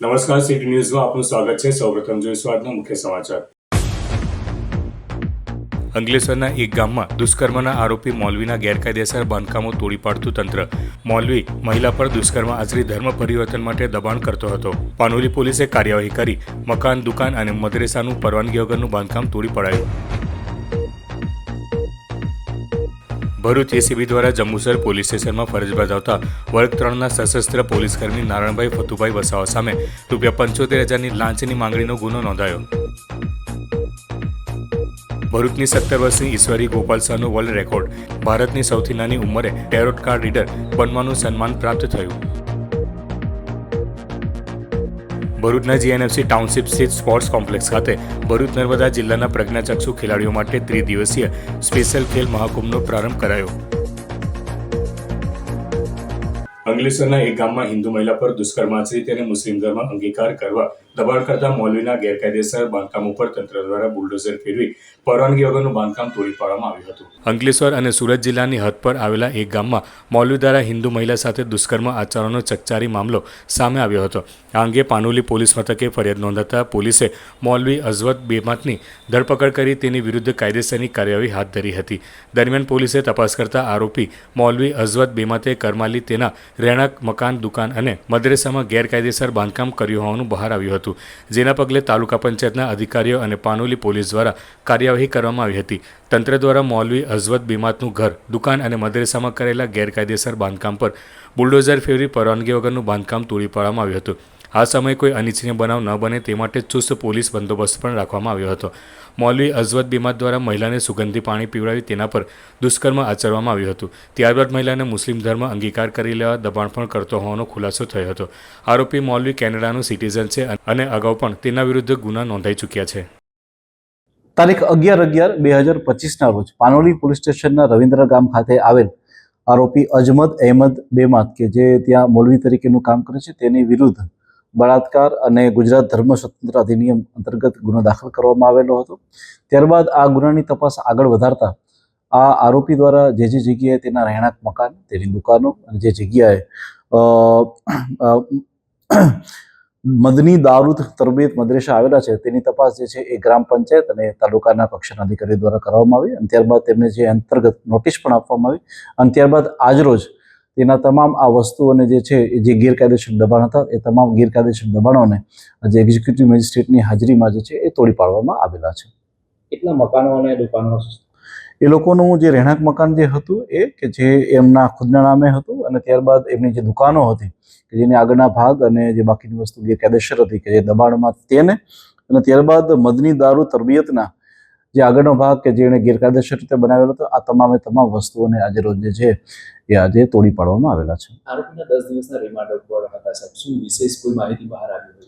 નમસ્કાર, સિટી ન્યૂઝમાં આપનું સ્વાગત છે। સૌપ્રથમ જોઈશું આજના મુખ્ય સમાચાર। અંકલેશ્વરના એક ગામમાં દુષ્કર્મના આરોપી મૌલવીના ગેરકાયદેસર બાંધકામો તોડી પાડતું તંત્ર। મૌલવી મહિલા પર દુષ્કર્મ આચરી ધર્મ પરિવર્તન માટે દબાણ કરતો હતો। પાનોલી પોલીસે કાર્યવાહી કરી મકાન, દુકાન અને મદરેસાનું પરવાનગી વગરનું બાંધકામ તોડી પડાયું। ભરૂચ એસીબી દ્વારા જંબુસર પોલીસ સ્ટેશનમાં ફરજ બજાવતા વર્ગ 3ના સશસ્ત્ર પોલીસકર્મી નારણભાઈ ફતુભાઈ વસાવા સામે ₹75,000ની લાંચની માંગણીનો ગુનો નોંધાયો। ભરૂચની 17 વર્ષની ઈશ્વરી ગોપાલ શાહનો વર્લ્ડ રેકોર્ડ। ભારતની સૌથી નાની ઉંમરે ટેરોટ કાર્ડ રીડર બનવાનું સન્માન પ્રાપ્ત થયું। ભરૂચના જીએનએફસી ટાઉનશીપ સ્થિત સ્પોર્ટ્સ કોમ્પ્લેક્સ ખાતે ભરૂચ નર્મદા જિલ્લાના પ્રજ્ઞાચક્ષુ ખેલાડીઓ માટે ત્રિદિવસીય સ્પેશિયલ ખેલ મહાકુંભનો પ્રારંભ કરાયો। અંકલેશ્વરના એક ગામમાં હિન્દુ મહિલા પર દુષ્કર્મ આચરી તેને મુસ્લિમ ધર્મ અંગીકાર કરવા દબાણ કરતા મૌલવીના ગેરકાયદેસર બાંધકામ ઉપર તંત્ર દ્વારા બુલડોઝર ફેરવી પરવાનગી વગરનું બાંધકામ તોડી પાડવામાં આવ્યું હતું। અંકલેશ્વર અને સુરત જિલ્લાની હદ પર આવેલા એક ગામમાં મૌલવી દ્વારા હિન્દુ મહિલા સાથે દુષ્કર્મ આચરણનો ચકચારી મામલો સામે આવ્યો હતો। આ અંગે પાનોલી પોલીસ મથકે ફરિયાદ નોંધાતા પોલીસે મૌલવી અઝવત બેમાતની ધરપકડ કરી તેની વિરુદ્ધ કાયદેસરની કાર્યવાહી હાથ ધરી હતી। દરમિયાન પોલીસે તપાસ કરતા આરોપી મૌલવી અઝવત બેમાતે કરમાલી તેના રહેણાંક, મકાન, દુકાન અને મદરેસામાં ગેરકાયદેસર બાંધકામ કર્યું હોવાનું બહાર આવ્યું હતું, જેના પગલે તાલુકા પંચાયતના અધિકારીઓ અને પાનોલી પોલીસ દ્વારા કાર્યવાહી કરવામાં આવી હતી। તંત્ર દ્વારા મૌલવી અઝવત બેમાતનું ઘર, દુકાન અને મદરેસામાં કરેલા ગેરકાયદેસર બાંધકામ પર બુલડોઝર ફેરવી પરવાનગી વગરનું બાંધકામ તોડી પાડવામાં આવ્યું હતું। આ સમયે કોઈ અનિચ્છનીય બનાવ ન બને તે માટે ચુસ્ત પોલીસ બંદોબસ્ત પણ રાખવામાં આવ્યો હતો। મૌલવી અઝવત બેમાત દ્વારા મહિલાને સુગંધી પાણી પીવડાવી તેના પર દુષ્કર્મ આચરવામાં આવ્યું હતું। ત્યારબાદ મહિલાને મુસ્લિમ ધર્મ અંગીકાર કરી લેવા દબાણ પણ કરતો હોવાનો ખુલાસો થયો હતો। આરોપી મૌલવી કેનેડાનો સિટીઝન છે અને અગાઉ પણ તેના વિરુદ્ધ ગુના નોંધાઈ ચૂક્યા છે। તારીખ 11/11/2025ના રોજ પાનોલી પોલીસ સ્ટેશનના રવિન્દ્ર ગામ ખાતે આવેલ આરોપી અજમત અહેમદ બેમાત કે જે ત્યાં મૌલવી તરીકેનું કામ કરે છે તેની વિરુદ્ધ બળાત્કાર અને ગુજરાત ધર્મ સ્વતંત્ર અધિનિયમ અંતર્ગત ગુનો દાખલ કરવામાં આવેલો હતો। ત્યારબાદ આ ગુનાની તપાસ આગળ વધારતા આ આરોપી દ્વારા જે જગ્યાએ તેના રહેણાંક મકાન, તેની દુકાનો અને જે જગ્યાએ મદની દારૂદ તરબીયત મદરેસા આવેલા છે તેની તપાસ જે છે એ ગ્રામ પંચાયત અને તાલુકાના કક્ષાના અધિકારી દ્વારા કરવામાં આવી અને ત્યારબાદ તેમને જે અંતર્ગત નોટિસ પણ આપવામાં આવી અને ત્યારબાદ આજરોજ તેના તમામ આ વસ્તુઓને જે છે એ જે ગેરકાયદેસર દબાણ હતા એ તમામ ગેરકાયદેસર દબાણોને જે એક્ઝિક્યુટિવ મેજિસ્ટ્રેટની હાજરીમાં જે છે એ તોડી પાડવામાં આવેલા છે। કેટલા મકાનો અને દુકાનો? એ લોકોનું જે રહેણાંક મકાન જે હતું એ કે જે એમના ખુદના નામે હતું અને ત્યારબાદ એમની જે દુકાનો હતી કે જેની આગળના ભાગ અને જે બાકીની વસ્તુ ગેરકાયદેસર હતી કે જે દબાણમાં તેને અને ત્યારબાદ મદની દારૂ તરબિયતના જે આગળનો ભાગ કે જેણે ગેરકાયદેસર રીતે બનાવેલો હતો આ તમામ વસ્તુઓને આજે રોજ જે છે એ આજે તોડી પાડવામાં આવેલા છે। આરોપીના 10 દિવસના રિમાન્ડ ઉપર હતા સાહેબ, શું વિશેષ કોઈ માહિતી બહાર આવી?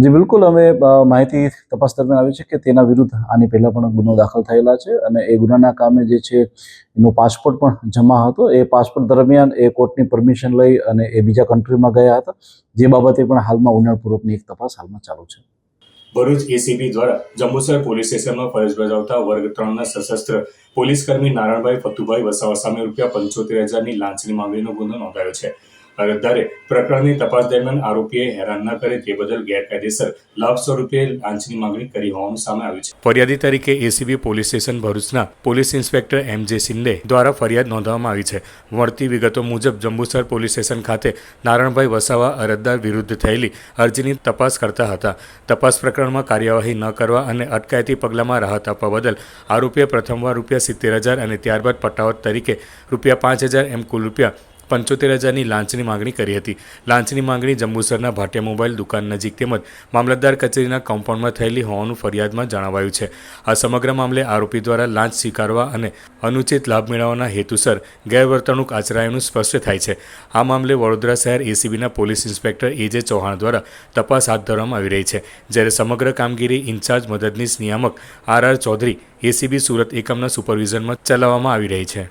જી બિલકુલ, અમે માહિતી તપાસ દરમિયાન આવી છે કે તેના વિરુદ્ધ આની પહેલા પણ ગુનો દાખલ થયેલા છે અને એ ગુનાના કામે જે છે એનો પાસપોર્ટ પણ જમા હતો। એ પાસપોર્ટ દરમિયાન એ કોર્ટની પરમિશન લઈ અને એ બીજા કન્ટ્રીમાં ગયા હતા, જે બાબતે પણ હાલમાં ઊંડાણપૂર્વકની એક તપાસ હાલમાં ચાલુ છે। ભરૂચ એસીબી દ્વારા જંબુસર પોલીસ સ્ટેશનમાં ફરજ બજાવતા વર્ગ 3ના સશસ્ત્ર પોલીસકર્મી નારણભાઈ ફતુભાઈ વસાવા સામે ₹75,000ની લાંચની માંગણીનો ગુનો નોંધાયો છે। અરજદારે પ્રકરણની તપાસ દરમિયાન આરોપીએ હેરાન ન કરે તે બદલ ગેરકાયદેસર લાભ સ્વરૂપે લાંચની માંગણી કરી હોવાનું સામે આવ્યું છે। ફરિયાદી તરીકે એસીબી પોલીસ સ્ટેશન ભરૂચના પોલીસ ઇન્સ્પેક્ટર એમ.જે. શિંદે દ્વારા ફરિયાદ નોંધવામાં આવી છે। મળતી વિગતો મુજબ જંબુસર પોલીસ સ્ટેશન ખાતે નારણભાઈ વસાવા અરજદાર વિરુદ્ધ થયેલી અરજીની તપાસ કરતા હતા। તપાસ પ્રકરણમાં કાર્યવાહી ન કરવા અને અટકાયતી પગલામાં રાહત આપવા બદલ આરોપીએ પ્રથમવાર ₹70,000 અને ત્યારબાદ પટાવટ તરીકે ₹5,000 એમ કુલ ₹75,000ની લાંચની માંગણી કરી હતી। લાંચની માંગણી જંબુસરના ભાટિયા મોબાઈલ દુકાન નજીક તેમજ મામલતદાર કચેરીના કમ્પાઉન્ડમાં થયેલી હોવાનું ફરિયાદમાં જણાવાયું છે। આ સમગ્ર મામલે આરોપી દ્વારા લાંચ સ્વીકારવા અને અનુચિત લાભ મેળવવાના હેતુસર ગેરવર્તણૂક આચરાયાનું સ્પષ્ટ થાય છે। આ મામલે વડોદરા શહેર એસીબીના પોલીસ ઇન્સ્પેક્ટર એ.જે. ચૌહાણ દ્વારા તપાસ હાથ ધરવામાં આવી રહી છે, જ્યારે સમગ્ર કામગીરી ઇન્ચાર્જ મદદનીશ નિયામક આર.આર. ચૌધરી એસીબી સુરત એકમના સુપરવિઝનમાં ચલાવવામાં આવી રહી છે।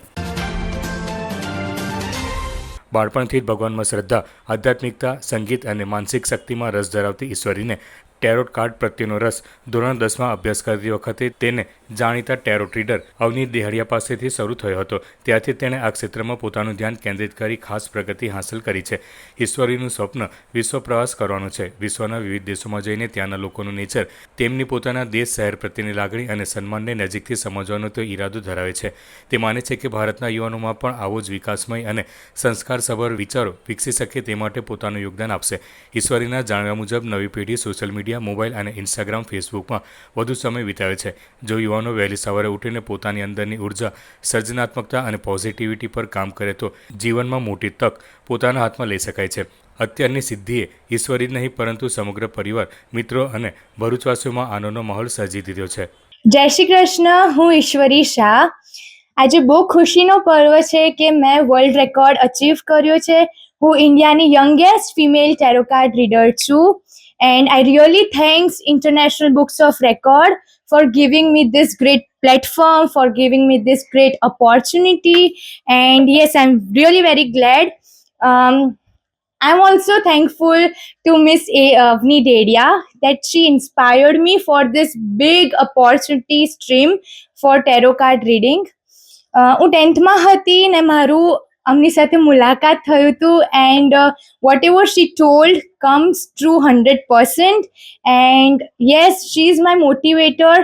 બાળપણથી જ ભગવાનમાં શ્રદ્ધા, આધ્યાત્મિકતા, સંગીત અને માનસિક શક્તિમાં રસ ધરાવતી ઈશ્વરીને ટેરોટ કાર્ડ પ્રત્યેનો રસ ધોરણ 10માં અભ્યાસ કરતી વખતે તેને જાણીતા ટેરોટ રીડર અવની દેહડિયા પાસેથી શરૂ થયો હતો. ત્યારથી તેણે આ ક્ષેત્રમાં પોતાનું ધ્યાન કેન્દ્રિત કરી ખાસ પ્રગતિ હાંસલ કરી છે. ઈશ્વરીનું સ્વપ્ન વિશ્વ પ્રવાસ કરવાનું છે. વિશ્વના વિવિધ દેશોમાં જઈને ત્યાંના લોકોનું નેચર, તેમની પોતાના દેશ શહેર પ્રત્યેની લાગણી અને સન્માનને નજીકથી સમજવાનો તે ઈરાદો ધરાવે છે. તે માને છે કે ભારતના યુવાનોમાં પણ આવો જ વિકાસમય અને સંસ્કારસભર વિચારો વિકસી શકે તે માટે પોતાનું યોગદાન આપશે. ઈશ્વરીના જાણવા મુજબ નવી પેઢી સોશિયલ મીડિયા, મોબાઈલ અને ઇન્સ્ટાગ્રામ, ફેસબુકમાં વધુ સમય વિતાવે છે. જો યુવાનો વહેલી સવારે ઉઠીને પોતાની અંદરની ઉર્જા, સર્જનાત્મકતા અને પોઝિટિવિટી પર કામ કરે તો જીવનમાં મોટી તક પોતાના હાથમાં લઈ શકાય છે. અત્યારની સિદ્ધિએ ઈશ્વરી જ નહીં પરંતુ સમગ્ર પરિવાર, મિત્રો અને ભરૂચવાસીઓમાં આનંદનો માહોલ સર્જી દીધો છે. જય શ્રી કૃષ્ણ. હું ઈશ્વરી શાહ. આજે બહુ ખુશીનો પર્વ છે કે મેં વર્લ્ડ રેકોર્ડ અચીવ કર્યો છે. હું ઇન્ડિયાની યંગેસ્ટ ફિમેલ ટેરો કાર્ડ રીડર છું. And I really thanks International Books of Record for giving me this great platform, for giving me this great opportunity. And yes, I'm really very glad. I'm also thankful to Miss Avni Dedia that she inspired me for this big opportunity stream for tarot card reading. હું 10th માં હતી ને મારું અમની સાથે મુલાકાત થયું હતું and whatever she told comes true 100%. And yes, she is my motivator.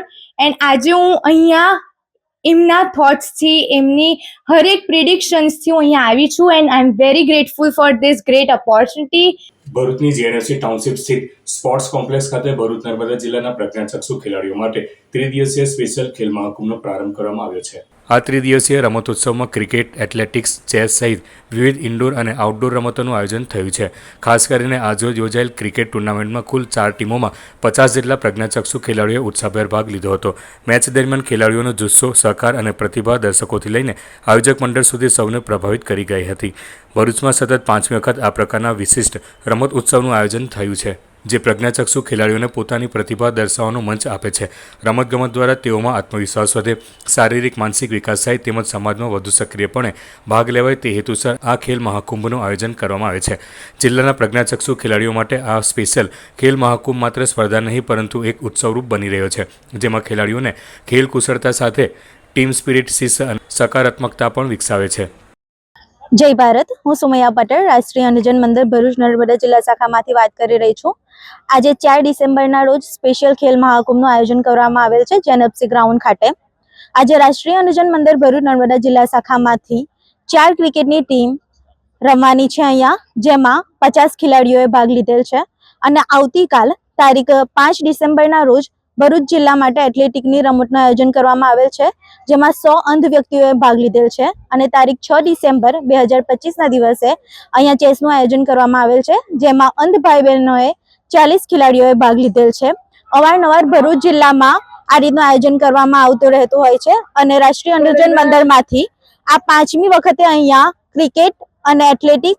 And આજે હું અહીંયા એમના થોટ્સથી, એમની હરેક પ્રિડિક્શન્સથી હું અહીંયા આવી છું. And I am very grateful for this great opportunity. ભરૂચની જીએનએફસી ટાઉનશીપ સ્થિત સ્પોર્ટ્સ કોમ્પ્લેક્સ ખાતે ભરૂચ નર્મદા જિલ્લાના પ્રજ્ઞાચક્ષુ ખેલાડીઓ માટે ત્રિદિવસીય સ્પેશિયલ ખેલ મહાકુંભનો પ્રારંભ કરવામાં આવ્યો છે. આ ત્રિદિવસીય રમતોત્સવમાં ક્રિકેટ, એથ્લેટિક્સ, ચેસ સહિત વિવિધ ઇન્ડોર અને આઉટડોર રમતોનું આયોજન થયું છે. ખાસ કરીને આજરોજ યોજાયેલ ક્રિકેટ ટુર્નામેન્ટમાં કુલ 4 ટીમોમાં 50 જેટલા પ્રજ્ઞાચક્ષુ ખેલાડીઓએ ઉત્સાહભેર ભાગ લીધો હતો. મેચ દરમિયાન ખેલાડીઓનો જુસ્સો, સહકાર અને પ્રતિભા દર્શકોથી લઈને આયોજક મંડળ સુધી સૌને પ્રભાવિત કરી ગઈ હતી. ભરૂચમાં સતત 5મી વખત આ પ્રકારના વિશિષ્ટ રમત ઉત્સવનું આયોજન થયું છે, જે પ્રજ્ઞાચક્ષુ ખેલાડીઓને પોતાની પ્રતિભા દર્શાવવાનો મંચ આપે છે. રમતગમત દ્વારા તેઓમાં આત્મવિશ્વાસ વધે, શારીરિક માનસિક વિકાસ થાય તેમજ સમાજમાં વધુ સક્રિયપણે ભાગ લેવાય તે હેતુસર આ ખેલ મહાકુંભનું આયોજન કરવામાં આવે છે. જિલ્લાના પ્રજ્ઞાચક્ષુ ખેલાડીઓ માટે આ સ્પેશિયલ ખેલ મહાકુંભ માત્ર સ્પર્ધા નહીં પરંતુ એક ઉત્સવરૂપ બની રહ્યો છે, જેમાં ખેલાડીઓને ખેલ કુશળતા સાથે ટીમ સ્પિરિટ, શિસ્ત અને સકારાત્મકતા પણ વિકસાવે છે. જય ભારત. હું સુમૈયા પટેલ, રાષ્ટ્રીય હનુમાન મંદિર ભરૂચ નર્મદા જિલ્લા શાખામાંથી વાત કરી રહી છું. આજે 4 ડિસેમ્બરના રોજ સ્પેશિયલ ખેલ મહાકુંભનું આયોજન કરવામાં આવેલ છે જેનએફસી ગ્રાઉન્ડ ખાતે. આજે રાષ્ટ્રીય હનુમાન મંદિર ભરૂચ નર્મદા જિલ્લા શાખામાંથી 4 ક્રિકેટની ટીમ રમવાની છે અહીંયા, જેમાં 50 ખેલાડીઓએ ભાગ લીધેલ છે. અને આવતીકાલ તારીખ 5 ડિસેમ્બરના રોજ ભરૂચ જિલ્લા માટે એથ્લેટિકની રમતનું આયોજન કરવામાં આવેલ છે, જેમાં 100 અંધ વ્યક્તિઓએ ભાગ લીધેલ છે. અને તારીખ 6 ડિસેમ્બર 2025ના દિવસે અહીંયા ચેસનું આયોજન કરવામાં આવેલ છે, જેમાં અંધ ભાઈ બહેનોએ 40 ખેલાડીઓએ ભાગ લીધેલ છે. અવારનવાર ભરૂચ જિલ્લામાં આ રીતનું આયોજન કરવામાં આવતું રહેતું હોય છે. અને રાષ્ટ્રીય હનુમાન મંદિરમાંથી આ 5મી વખતે અહીંયા ક્રિકેટ અને એથ્લેટિક,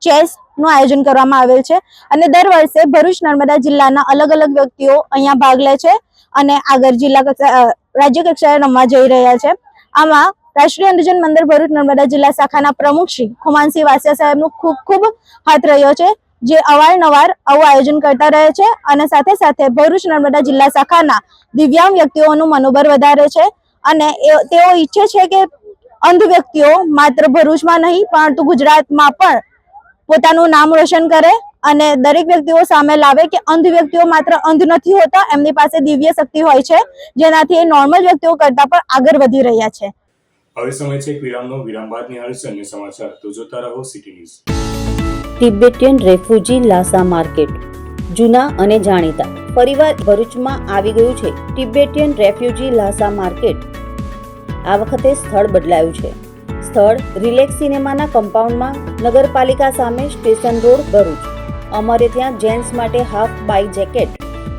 ચેસનું આયોજન કરવામાં આવેલ છે. અને દર વર્ષે ભરૂચ નર્મદા જિલ્લાના અલગ અલગ વ્યક્તિઓ અહીંયા ભાગ લે છે અને આગળ જિલ્લા કક્ષા, રાજ્ય કક્ષાએ રમવા જઈ રહ્યા છે. આમાં રાષ્ટ્રીય હનુમાન મંદિર ભરૂચ નર્મદા જિલ્લા શાખાના પ્રમુખ શ્રી ખુમાનસિંહ વાસિયા સાહેબનું ખૂબ હાથ રહ્યો છે, જે અવારનવાર આવું આયોજન કરતા રહે છે અને સાથે સાથે ભરૂચ નર્મદા જિલ્લા શાખાના દિવ્યાંગ વ્યક્તિઓનું મનોબળ વધારે છે. અને તેઓ ઈચ્છે છે કે અંધ વ્યક્તિઓ માત્ર ભરૂચમાં નહીં પરંતુ ગુજરાતમાં પણ પોતાનું નામ રોશન કરે અને દરેક વ્યક્તિઓ સામે લાવે કે અંધ વ્યક્તિઓ માત્ર અંધ નથી હોતા, એમની પાસે દિવ્ય શક્તિ હોય છે, જેનાથી એ નોર્મલ વ્યક્તિઓ કરતા પણ આગળ વધી રહ્યા છે. હવે સમય છે એક વિરામનો. વિરામ બાદ નિહાળીશું અન્ય સમાચાર. તો જોતા રહો city news. Tibetan refugee Lhasa market જૂના અને જાણીતા. ફરીવાર ભરૂચમાં આવી ગયું છે તિબેટિયન રેફ્યુજી લાસા માર્કેટ. આ વખતે સ્થળ બદલાયું છે. સ્થળ રિલેક્સ સિનેમાના કમ્પાઉન્ડમાં, નગરપાલિકા સામે, સ્ટેશન રોડ, ભરૂચ. અમારે ત્યાં જેન્ટ્સ માટે હાફ બાય જેકેટ,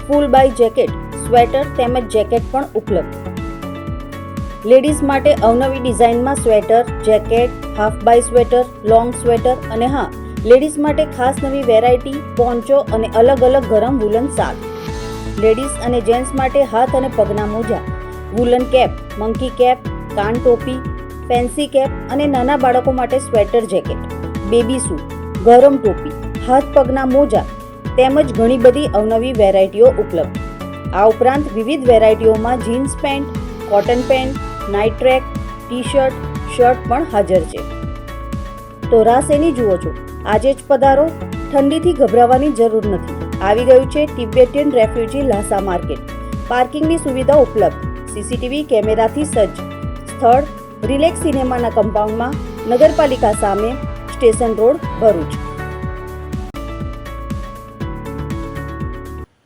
ફૂલ બાય જેકેટ, સ્વેટર તેમજ જેકેટ પણ ઉપલબ્ધ. લેડીઝ માટે અવનવી ડિઝાઇનમાં સ્વેટર, જેકેટ, હાફ બાય સ્વેટર, લોંગ સ્વેટર અને હા, લેડીઝ માટે ખાસ નવી વેરાયટી પોન્ચો અને અલગ અલગ ગરમ વુલન શાલ. લેડીઝ અને જેન્ટ્સ માટે હાથ અને પગના મોજા, વુલન કેપ, મંકી કેપ, કાન ટોપી, ફેન્સી કેપ અને નાના બાળકો માટે સ્વેટર જેકેટ, બેબી સૂટ, ગરમ ટોપી, હાથ પગના મોજા, તેમજ ઘણી બધી અવનવી વેરાયટીઓ ઉપલબ્ધ. આ ઉપરાંત વિવિધ વેરાયટીઓમાં jeans pant, cotton pant, night track, T shirt, shirt પણ હાજર છે. તો રાહ શેની જુઓ છો? આજે જ પધારો. ઠંડીથી ગભરાવાની જરૂર નથી. આવી ગયું છે તિબેટિયન રેફ્યુજી લાસા માર્કેટ. પાર્કિંગની સુવિધા ઉપલબ્ધ. સીસીટીવી કેમેરાથી સજ્જ. સ્થળ રિલેક્સ સિનેમાના કમ્પાઉન્ડમાં, નગરપાલિકા સામે, સ્ટેશન રોડ, ભરૂચ.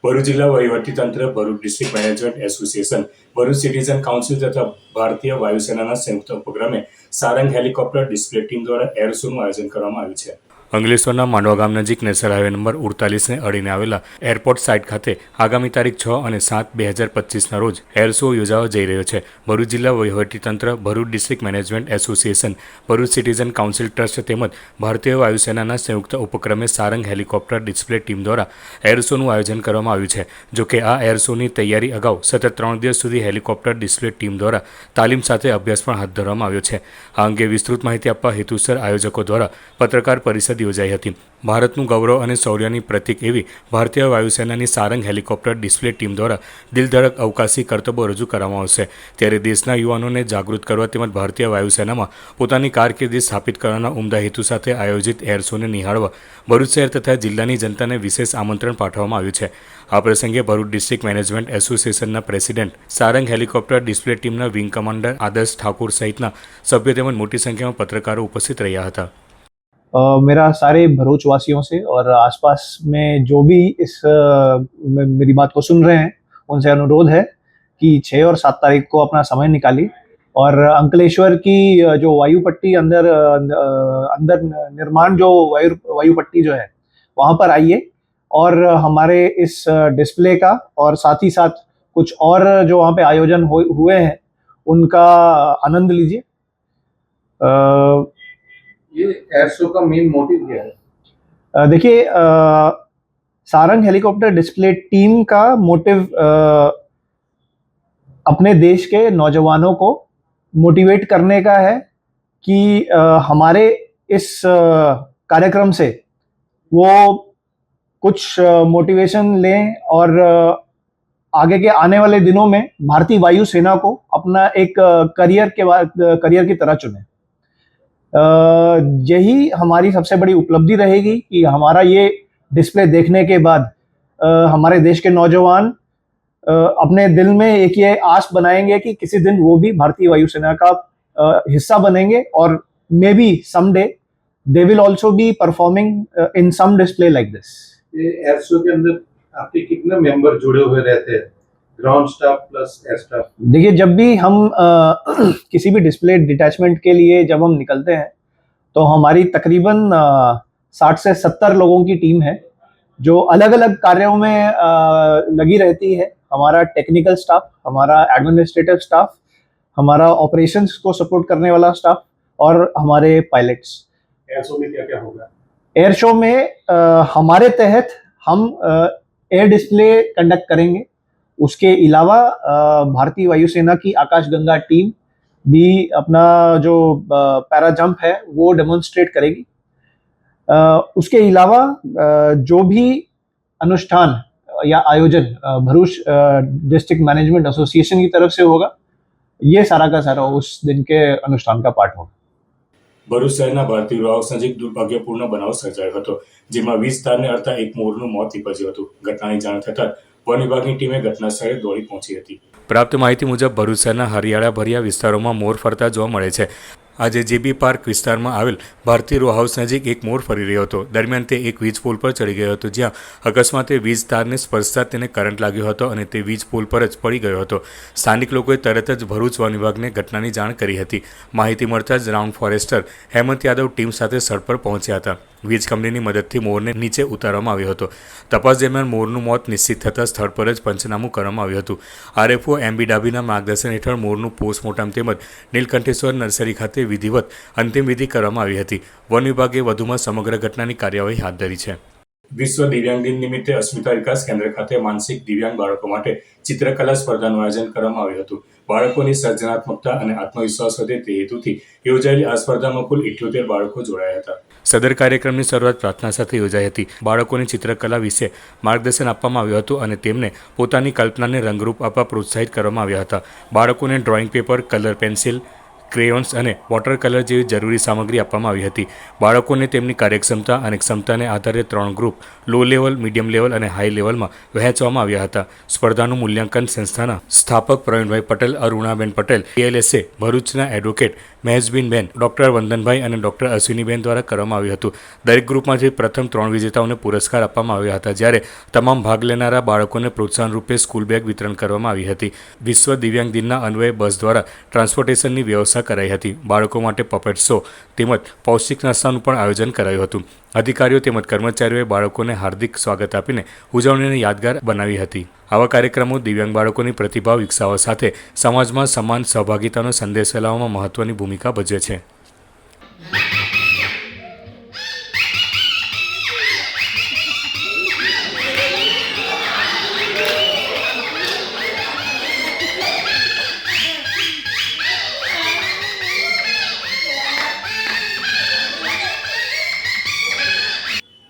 ભરૂચ જિલ્લા વહીવટીતંત્ર, Bharuch district management association, Bharuch citizen council તથા ભારતીય વાયુસેનાના સંયુક્ત ઉપક્રમે સારંગ હેલિકોપ્ટર ડિસ્પ્લે ટીમ દ્વારા એર શોનું આયોજન કરવામાં આવ્યું છે. અંકલેશ્વરના માંડવા ગામ નજીક નેશનલ હાઈવે નંબર 48ને અડીને આવેલા એરપોર્ટ સાઇટ ખાતે આગામી તારીખ 6 અને 7, 2025ના રોજ એર શો યોજાવા જઈ રહ્યો છે. ભરૂચ જિલ્લા વહીવટીતંત્ર, Bharuch district management association, Bharuch citizen council trust તેમજ ભારતીય વાયુસેનાના સંયુક્ત ઉપક્રમે સારંગ હેલિકોપ્ટર ડિસ્પ્લે ટીમ દ્વારા એર શોનું આયોજન કરવામાં આવ્યું છે. જોકે આ એર શોની તૈયારી અગાઉ સતત 3 દિવસ સુધી હેલિકોપ્ટર ડિસ્પ્લે ટીમ દ્વારા તાલીમ સાથે અભ્યાસ પણ હાથ ધરવામાં આવ્યો છે. આ અંગે વિસ્તૃત માહિતી આપવા હેતુસર આયોજકો દ્વારા પત્રકાર પરિષદ યોજાઈ હતી. ભારતનું ગૌરવ અને શૌર્યની પ્રતીક એવી ભારતીય વાયુસેનાની સારંગ હેલિકોપ્ટર ડિસ્પ્લે ટીમ દ્વારા દિલધડક અવકાશી કરતબો રજૂ કરવામાં આવશે. ત્યારે દેશના યુવાનોને જાગૃત કરવા તેમજ ભારતીય વાયુસેનામાં પોતાની કારકિર્દી સ્થાપિત કરવાના ઉમદા હેતુ સાથે આયોજિત એર શોને નિહાળવા ભરૂચ શહેર તથા જિલ્લાની જનતાને વિશેષ આમંત્રણ પાઠવવામાં આવ્યું છે. આ પ્રસંગે ભરૂચ ડિસ્ટ્રિક્ટ મેનેજમેન્ટ એસોસિએશનના પ્રેસિડેન્ટ, સારંગ હેલિકોપ્ટર ડિસ્પ્લે ટીમના વિંગ કમાન્ડર આદર્શ ઠાकुर સહિતના સભ્યો તેમજ મોટી સંખ્યામાં पत्रकारों उपस्थित રહ્યા હતા. मेरा सारे भरूच वासियों से और आसपास में जो भी इस मेरी बात को सुन रहे हैं उनसे अनुरोध है कि 6 और 7 तारीख को अपना समय निकालिए और अंकलेश्वर की जो वायु पट्टी अंदर निर्माण जो वायु पट्टी जो है वहाँ पर आइए और हमारे इस डिस्प्ले का और साथ ही साथ कुछ और जो वहाँ पे आयोजन हुए हैं उनका आनंद लीजिए. ये एयर शो का मेन मोटिव क्या है? देखिए, सारंग हेलीकॉप्टर डिस्प्ले टीम का मोटिव अपने देश के नौजवानों को मोटिवेट करने का है कि हमारे इस कार्यक्रम से वो कुछ मोटिवेशन लें और आगे के आने वाले दिनों में भारतीय वायुसेना को अपना एक करियर की तरह चुने. यही हमारी सबसे बड़ी उपलब्धि रहेगी कि हमारा ये डिस्प्ले देखने के बाद हमारे देश के नौजवान अपने दिल में एक ये आस बनाएंगे कि किसी दिन वो भी भारतीय वायुसेना का हिस्सा बनेंगे और may be someday they will also be performing in some display like this. ये एयर शो के अंदर आपके कितने मेंबर जुड़े हुए रहते हैं, ground staff plus air staff? देखिए, जब भी हम किसी भी डिस्प्ले डिटैचमेंट के लिए जब हम निकलते हैं तो हमारी तकरीबन 60 से 70 लोगों की टीम है जो अलग अलग कार्यों में लगी रहती है. हमारा टेक्निकल स्टाफ, हमारा एडमिनिस्ट्रेटिव स्टाफ, हमारा ऑपरेशंस को सपोर्ट करने वाला स्टाफ और हमारे पायलट्स. एयर शो में क्या क्या होगा? एयर शो में हमारे तहत हम एयर डिस्प्ले कंडक्ट करेंगे. उसके अलावा भारतीय वायुसेना की आकाशगंगा टीम भी अपना जो पैरा जंप है वो डेमोन्स्ट्रेट करेगी. उसके अलावा जो भी अनुष्ठान या आयोजन भरूच डिस्ट्रिक्ट मैनेजमेंट एसोसिएशन की तरफ से होगा, ये सारा का सारा उस दिन के अनुष्ठान का पार्ट होगा. ભરૂચ શહેરના ભારતીય રો હાઉસ નજીક દુર્ભાગ્યપૂર્ણ બનાવ સર્જાયો હતો, જેમાં 20 તારને અડતા એક મોરનું મોત નીપજ્યું હતું. ઘટનાની જાણ થતાં વન વિભાગની ટીમે ઘટના સ્થળે દોડી પહોંચી હતી. પ્રાપ્ત માહિતી મુજબ ભરૂચ શહેરના હરિયાળાભર્યા વિસ્તારોમાં મોર ફરતા જોવા મળે છે. આજે જેબી પાર્ક વિસ્તારમાં આવેલ ભારતીય રો હાઉસ નજીક એક મોર ફરી રહ્યો હતો. દરમિયાન તે એક વીજ પોલ પર ચડી ગયો હતો, જ્યાં અકસ્માતે વીજ તારને સ્પર્શતા તેને કરંટ લાગ્યો હતો અને તે વીજ પોલ પર જ પડી ગયો હતો. સ્થાનિક લોકોએ તરત જ ભરૂચ વન વિભાગને ઘટનાની જાણ કરી હતી. માહિતી મળતા જ round forester Hemant Yadav team સાથે સ્થળ પર પહોંચ્યા હતા. વીજ કંપનીની મદદથી મોરને નીચે ઉતારવામાં આવ્યો હતો. તપાસ દરમિયાન મોરનું મોત નિશ્ચિત થતાં સ્થળ પર જ પંચનામું કરવામાં આવ્યું હતું. આરએફઓ એમબી ડાબીના માર્ગદર્શન હેઠળ મોરનું પોસ્ટમોર્ટમ તેમજ નીલકંઠેશ્વર નર્સરી ખાતે વિધિવત અંતિમ વિધિ કરવામાં આવી હતી. વન વિભાગે વધુમાં સમગ્ર ઘટનાની કાર્યવાહી હાથ ધરી છે. વિશ્વ દિવ્યાંગ દિન નિમિત્તે અસ્મિતા વિકાસ કેન્દ્ર ખાતે માનસિક દિવ્યાંગ બાળકો માટે ચિત્રકલા સ્પર્ધાનું આયોજન કરવામાં આવ્યું હતું. બાળકોની સર્જનાત્મકતા અને આત્મવિશ્વાસ વધે તે હેતુથી યોજાયેલી આ સ્પર્ધામાં કુલ 78 બાળકો જોડાયા હતા. સદર કાર્યક્રમની શરૂઆત પ્રાર્થના સાથે યોજાઈ હતી. બાળકોની ચિત્રકલા વિશે માર્ગદર્શન આપવામાં આવ્યું હતું અને તેમને પોતાની કલ્પનાને રંગરૂપ આપવા પ્રોત્સાહિત કરવામાં આવ્યા હતા. બાળકોને drawing paper, colour pencil, crayons અને વોટર કલર જેવી જરૂરી સામગ્રી આપવામાં આવી હતી. બાળકોને તેમની કાર્યક્ષમતા અને ક્ષમતાને આધારે 3 group low level, medium level અને હાઈ લેવલમાં વહેંચવામાં આવ્યા હતા. સ્પર્ધાનું મૂલ્યાંકન સંસ્થાના સ્થાપક પ્રવીણભાઈ પટેલ, અરુણાબેન પટેલ, PLSA ભરૂચના એડવોકેટ મહેશબીનબેન, ડોક્ટર વંદનભાઈ અને ડોક્ટર અશ્વિનીબેન દ્વારા કરવામાં આવ્યું હતું. દરેક ગ્રુપમાંથી પ્રથમ 3 વિજેતાઓને પુરસ્કાર આપવામાં આવ્યા હતા, જ્યારે તમામ ભાગ લેનારા બાળકોને પ્રોત્સાહન રૂપે સ્કૂલ બેગ વિતરણ કરવામાં આવી હતી. વિશ્વ દિવ્યાંગ દિનના અન્વયે બસ દ્વારા ટ્રાન્સપોર્ટેશનની વ્યવસ્થા કરાઈ હતી. બાળકો માટે પપેટ શો તેમજ પૌષ્ટિક નાસ્તાનું પણ આયોજન કરાયું હતું. અધિકારીઓ તેમજ કર્મચારીઓએ બાળકોને હાર્દિક સ્વાગત આપીને ઉજવણીને યાદગાર બનાવી હતી. આવા કાર્યક્રમો દિવ્યાંગ બાળકોની પ્રતિભા વિકસાવવા સાથે સમાજમાં સમાન સહભાગિતાનો સંદેશ ફેલાવવામાં મહત્વની ભૂમિકા ભજવે છે.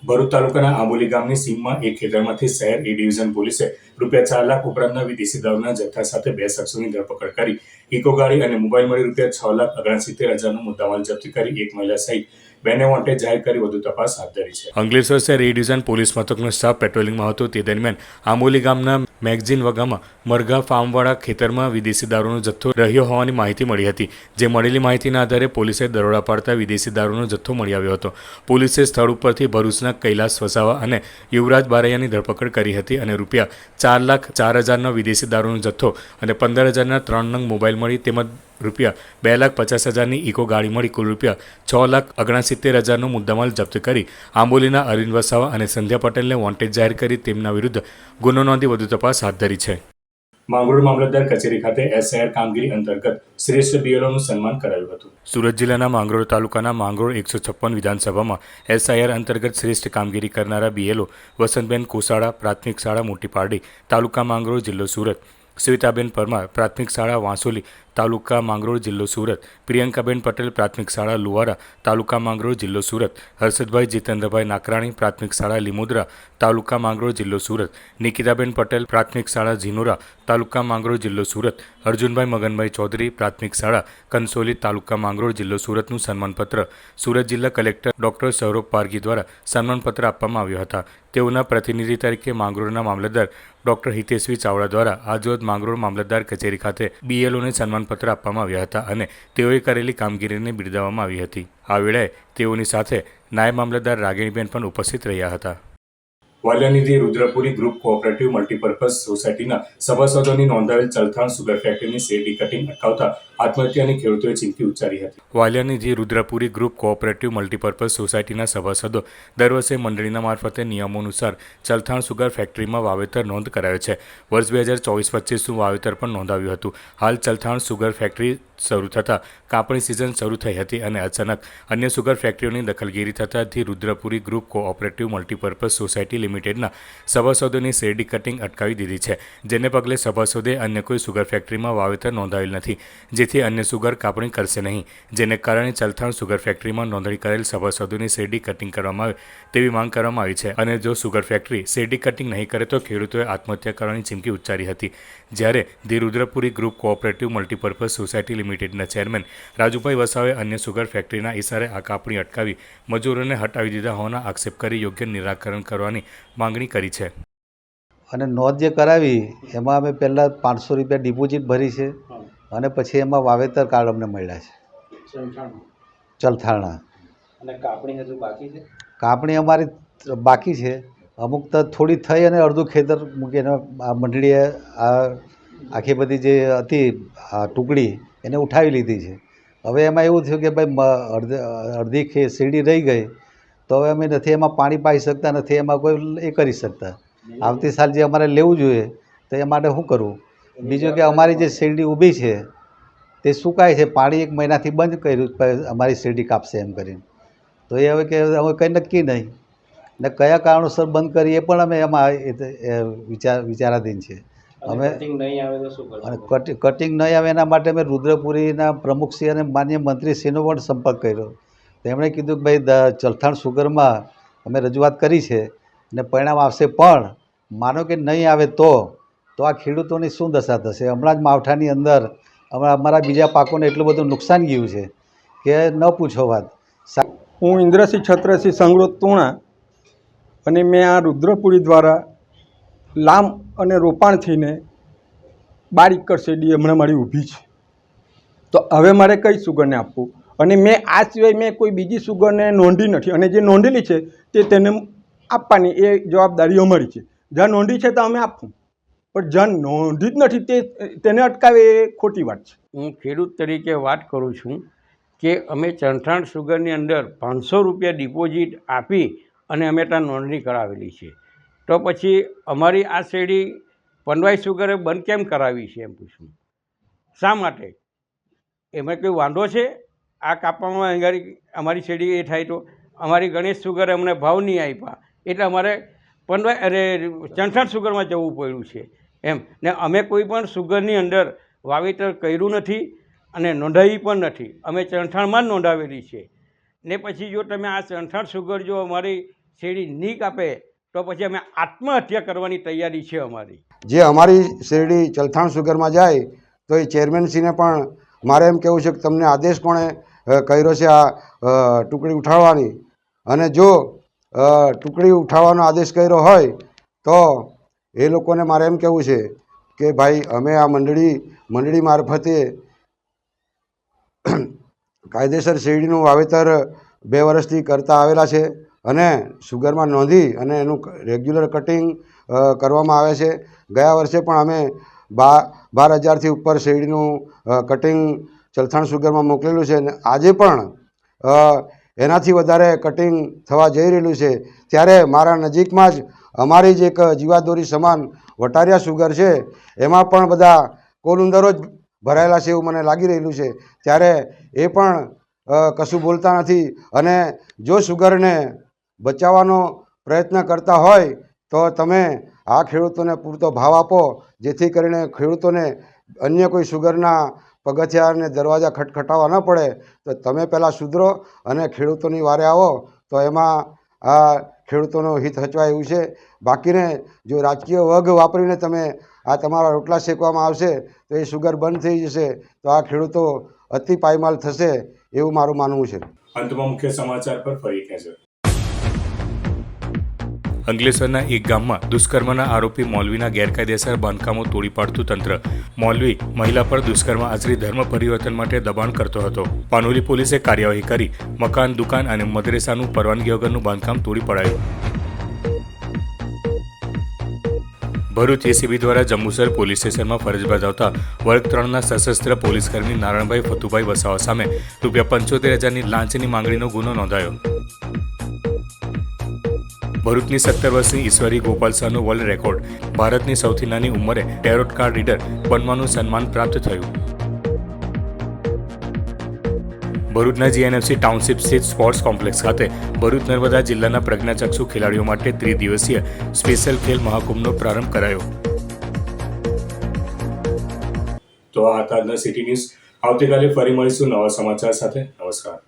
ભરૂચ તાલુકાના આંબોલી ગામની સીમમાં એક ખેતરમાંથી શહેર A ડિવિઝન પોલીસે રૂપિયા 4 લાખ ઉપરાંતના વિદેશી દારૂના જથ્થા સાથે 2 શખ્સોની ધરપકડ કરી ઇકો ગાડી અને મોબાઈલ મળી રૂપિયા 6,69,000નો મુદ્દામાલ જપ્ત કરી એક મહિલા સહિત 2ને વોન્ટેડ જાહેર કરી વધુ તપાસ હાથ ધરી છે. અંકલેશ્વર શહેર A ડિવિઝન પોલીસ મથકનો સ્ટાફ પેટ્રોલિંગમાં હતો. તે દરમિયાન આંબોલી ગામના મેગઝીન વગામાં મરઘા ફાર્મવાળા ખેતરમાં વિદેશી દારૂનો જથ્થો રહ્યો હોવાની માહિતી મળી હતી. જે મળેલી માહિતીના આધારે પોલીસે દરોડા પાડતા વિદેશી દારૂનો જથ્થો મળી આવ્યો હતો. પોલીસે સ્થળ ઉપરથી ભરૂચના કૈલાસ વસાવા અને યુવરાજ બારૈયાની ધરપકડ કરી હતી અને રૂપિયા 4,04,000નો વિદેશી દારૂનો જથ્થો અને 15,000ના 3 નંગ મોબાઈલ મળી તેમજ રૂપિયા 2,50,000ની ઇકો ગાડી મળી કુલ રૂપિયા 6,69,000નો મુદ્દામાલ જપ્ત કરી આંબોલીના અરવિંદ વસાવા અને સંધ્યા પટેલને વોન્ટેડ જાહેર કરી તેમના વિરુદ્ધ ગુનો નોંધી વધુ તપાસ હાથ ધરી છે. માંગરોળ મામલતદાર કચેરી ખાતે SIR કામગીરી અંતર્ગત શ્રેષ્ઠ BLOનું સન્માન કરાયું હતું. સુરત જિલ્લાના માંગરોળ તાલુકાના માંગરોળ 156 વિધાનસભામાં SIR અંતર્ગત શ્રેષ્ઠ કામગીરી કરનારા BLO વસંતબેન કોસાડા, પ્રાથમિક શાળા મોટી પારડી, તાલુકા માંગરોળ, જિલ્લો સુરત; શ્વેતાબેન પરમાર, પ્રાથમિક શાળા વાંસોલી, તાલુકા માંગરોળ, જિલ્લો સુરત; પ્રિયંકાબેન પટેલ, પ્રાથમિક શાળા લુવારા, તાલુકા માંગરોળ, જિલ્લો સુરત; હર્ષદભાઈ જીતેન્દ્રભાઈ નાકરાણી, પ્રાથમિક શાળા લીમોદરા, તાલુકા માંગરોળ, જિલ્લો સુરત; નિકિતાબેન પટેલ, પ્રાથમિક શાળા ઝીનોરા, તાલુકા માંગરોળ, જિલ્લો સુરત; અર્જુનભાઈ મગનભાઈ ચૌધરી, પ્રાથમિક શાળા કંસોલી, તાલુકા માંગરોળ, જિલ્લો સુરતનું સન્માનપત્ર સુરત જિલ્લા કલેક્ટર ડોક્ટર સૌરભ પારગી દ્વારા સન્માનપત્ર આપવામાં આવ્યા હતા. તેઓના પ્રતિનિધિ તરીકે માંગરોળના મામલતદાર ડોક્ટર હિતેશવી ચાવડા દ્વારા આજરોજ માંગરોળ મામલતદાર કચેરી ખાતે BLOને સન્માનપત્ર આપવામાં આવ્યા હતા અને તેઓએ કરેલી કામગીરીને બિરદાવવામાં આવી હતી. આ વેળાએ તેઓની સાથે નાયબ મામલતદાર રાગિણીબેન પણ ઉપસ્થિત રહ્યા હતા. વાલિયાનિધિ રુદ્રપુરી ગ્રુપ કોઓપરેટિવ મલ્ટીપર્પઝ સોસાયટીના સભાસદોની નોંધાવેલ ચલથાણ સુગર ફેક્ટરીની શેરડી કટિંગ અટકાવતા આત્મહત્યાની ખેડૂતોએ ચીમકી ઉચ્ચારી હતી. વાલિયાનિધિ રુદ્રપુરી ગ્રુપ કોઓપરેટિવ મલ્ટીપર્પઝ સોસાયટીના સભાસદો દર વર્ષે મંડળીના મારફતે નિયમો અનુસાર ચલથાણ સુગર ફેક્ટરીમાં વાવેતર નોંધ કરાવે છે. વર્ષ 2024-25નું વાવેતર પણ નોંધાવ્યું હતું. હાલ ચલથાણ સુગર ફેક્ટરી શરૂ થતાં કાપણી સિઝન શરૂ થઈ હતી અને અચાનક અન્ય સુગર ફેક્ટરીઓની દખલગીરી થતાં the Rudrapuri group cooperative multipurpose society લિમિટેડના સભાસદોની શેરડી કટિંગ અટકાવી દીધી છે. જેને પગલે સભાસદોએ અન્ય કોઈ સુગર ફેક્ટરીમાં વાવેતર નોંધાવેલ નથી, જેથી અન્ય સુગર કાપણી કરશે નહીં. જેને કારણે ચલથાણ સુગર ફેક્ટરીમાં નોંધણી કરેલ સભાસદોની શેરડી કટિંગ કરવામાં આવે તેવી માંગ કરવામાં આવી છે અને જો સુગર ફેક્ટરી શેરડી કટિંગ નહીં કરે તો ખેડૂતોએ આત્મહત્યા કરવાની ચીમકી ઉચ્ચારી હતી. જ્યારે the Rudrapuri group cooperative multipurpose society લિમિટેડના ચેરમેન રાજુભાઈ વસાવે અન્ય સુગર ફેક્ટરીના ઇશારે આ કાપણી અટકાવી મજૂરોને હટાવી દીધા હોવાના આક્ષેપ કરી યોગ્ય નિરાકરણ કરવાની માંગણી કરી છે. અને નોંધ જે કરાવી એમાં અમે પહેલાં 500 રૂપિયા ડિપોઝિટ ભરી છે અને પછી એમાં વાવેતર કાર્ડ અમને મળ્યા છે ચલથાણા. અને કાપણી હજુ બાકી છે? કાપણી અમારી બાકી છે. અમુક તો થોડી થઈ અને અડધું ખેતર મૂકીને આ મંડળીએ આ આખી બધી જે હતી આ ટુકડી એને ઉઠાવી લીધી છે. હવે એમાં એવું થયું કે ભાઈ અડધી શેરડી રહી ગઈ તો હવે અમે નથી એમાં પાણી પાઈ શકતા, નથી એમાં કોઈ એ કરી શકતા. આવતી સાલ જે અમારે લેવું જોઈએ તો એ માટે શું કરવું? બીજું કે અમારી જે શેરડી ઊભી છે તે સુકાય છે, પાણી 1 મહિનાથી બંધ કર્યું અમારી શેરડી કાપશે એમ કરીને. તો એ હવે કે હવે કંઈ નક્કી નહીં. ને કયા કારણોસર બંધ કરી એ પણ અમે એમાં વિચારાધીન છે. અમે કટિંગ નહીં આવે તો શું અને કરશો? કટિંગ નહીં આવે એના માટે અમે રુદ્રપુરીના પ્રમુખશ્રી અને માન્ય મંત્રીશ્રીનો પણ સંપર્ક કર્યો. તેમણે કીધું કે ભાઈ ચલથાણ સુગરમાં અમે રજૂઆત કરી છે અને પરિણામ આવશે, પણ માનો કે નહીં આવે તો આ ખેડૂતોની શું દશા થશે? હમણાં જ માવઠાની અંદર અમારા બીજા પાકોને એટલું બધું નુકસાન ગયું છે કે ન પૂછો વાત. હું ઇન્દ્રસિંહ છત્રસિંહ સંગરોધ તુણા અને મેં આ રુદ્રપુરી દ્વારા લામ અને રોપાણ થઈને 12 એકર શેરડી હમણાં મારી ઊભી છે. તો હવે મારે કઈ સુગરને આપવું? અને મેં આ સિવાય મેં કોઈ બીજી સુગરને નોંધી નથી, અને જે નોંધેલી છે તેને આપવાની એ જવાબદારી અમારી છે. જ્યાં નોંધી છે તો અમે આપવું, પણ જ્યાં નોંધી જ નથી તેને અટકાવે એ ખોટી વાત છે. હું ખેડૂત તરીકે વાત કરું છું કે અમે ચલથાણ સુગરની અંદર 500 રૂપિયા ડિપોઝિટ આપી અને અમે ત્યાં નોંધણી કરાવેલી છે. તો પછી અમારી આ શેરડી પનવાઈ સુગરે બંધ કેમ કરાવી છે એમ પૂછું? શા માટે? એમાં કોઈ વાંધો છે? આ કાપવામાં અમારી શેરડી એ થાય તો અમારી ગણેશ સુગરે અમને ભાવ નહીં આપ્યા એટલે અમારે ચલથાણ સુગરમાં જવું પડ્યું છે એમ. ને અમે કોઈ પણ સુગરની અંદર વાવેતર કર્યું નથી અને નોંધાવી પણ નથી. અમે ચલથાણમાં જ નોંધાવેલી છે. ને પછી જો તમે આ ચલથાણ સુગર જો અમારી શેરડી નહીં કાપે તો પછી અમે આત્મહત્યા કરવાની તૈયારી છે અમારી. જે અમારી શેરડી ચલથાણ સુગરમાં જાય તો એ ચેરમેનશ્રીને પણ મારે એમ કહેવું છે કે તમને આદેશ કોણે કર્યો છે આ ટુકડી ઉઠાવવાની? અને જો ટુકડી ઉઠાવવાનો આદેશ કર્યો હોય તો એ લોકોને મારે એમ કહેવું છે કે ભાઈ અમે આ મંડળી મારફતે કાયદેસર શેરડીનું વાવેતર 2 વર્ષથી કરતા આવેલા છે અને સુગરમાં નોંધી અને એનું રેગ્યુલર કટિંગ કરવામાં આવે છે. ગયા વર્ષે પણ અમે 12,000થી ઉપર શેરડીનું કટિંગ ચલથાણ સુગરમાં મોકલેલું છે અને આજે પણ એનાથી વધારે કટિંગ થવા જઈ રહેલું છે. ત્યારે મારા નજીકમાં જ અમારી જ એક જીવાદોરી સમાન વટારિયા સુગર છે, એમાં પણ બધા કોલુંદરો જ ભરાયેલા છે એવું મને લાગી રહેલું છે. ત્યારે એ પણ કશું બોલતા નથી. અને જો સુગરને બચાવવાનો પ્રયત્ન કરતા હોય તો તમે આ ખેડૂતોને પૂરતો ભાવ આપો, જેથી કરીને ખેડૂતોને અન્ય કોઈ સુગરના પગથિયા અને દરવાજા ખટખટાવવા ન પડે. તો તમે પહેલાં સુધરો અને ખેડૂતોની વારે આવો તો એમાં આ ખેડૂતોનું હિત હચવાય એવું છે. બાકીને જો રાજકીય વર્ગ વાપરીને તમે આ તમારા રોટલા શેકવામાં આવશે તો એ સુગર બંધ થઈ જશે, તો આ ખેડૂતો અતિ પાયમાલ થશે એવું મારું માનવું છે. અંતમાં મુખ્ય સમાચાર પર ફરી એક નજર. અંકલેશ્વરના એક ગામમાં દુષ્કર્મના આરોપી મૌલવીના ગેરકાયદેસર બાંધકામો તોડી પાડતું તંત્ર. મૌલવી મહિલા પર દુષ્કર્મ આચરી ધર્મ પરિવર્તન માટે દબાણ કરતો હતો. પાનોલી પોલીસે કાર્યવાહી કરી મકાન, દુકાન અને મદરેસાનું પરવાનગી વગરનું બાંધકામ તોડી પડાયું. ભરૂચ એસીબી દ્વારા જંબુસર પોલીસ સ્ટેશનમાં ફરજ બજાવતા વર્ગ 3ના સશસ્ત્ર પોલીસકર્મી નારણભાઈ ફતુભાઈ વસાવા સામે ₹75,000ની લાંચની માંગણીનો ગુનો નોંધાયો. ભરૂચની 17 વર્ષની ઈશ્વરી ગોપાલ શાહનો વર્લ્ડ રેકોર્ડ. ભારતની સૌથી નાની ઉંમરે ટેરોટ કાર્ડ રીડર બનવાનું સન્માન પ્રાપ્ત થયું. ભરૂચના જીએનએફસી ટાઉનશીપ સ્થિત સ્પોર્ટ્સ કોમ્પ્લેક્સ ખાતે ભરૂચ નર્મદા જિલ્લાના પ્રજ્ઞાચક્ષુ ખેલાડીઓ માટે 3 દિવસીય સ્પેશિયલ ખેલ મહાકુંભનો પ્રારંભ કરાયો. તો આ હતા આજના સિટી ન્યૂઝ. આવતીકાલે ફરી મળીશું નવા સમાચાર સાથે. નમસ્કાર.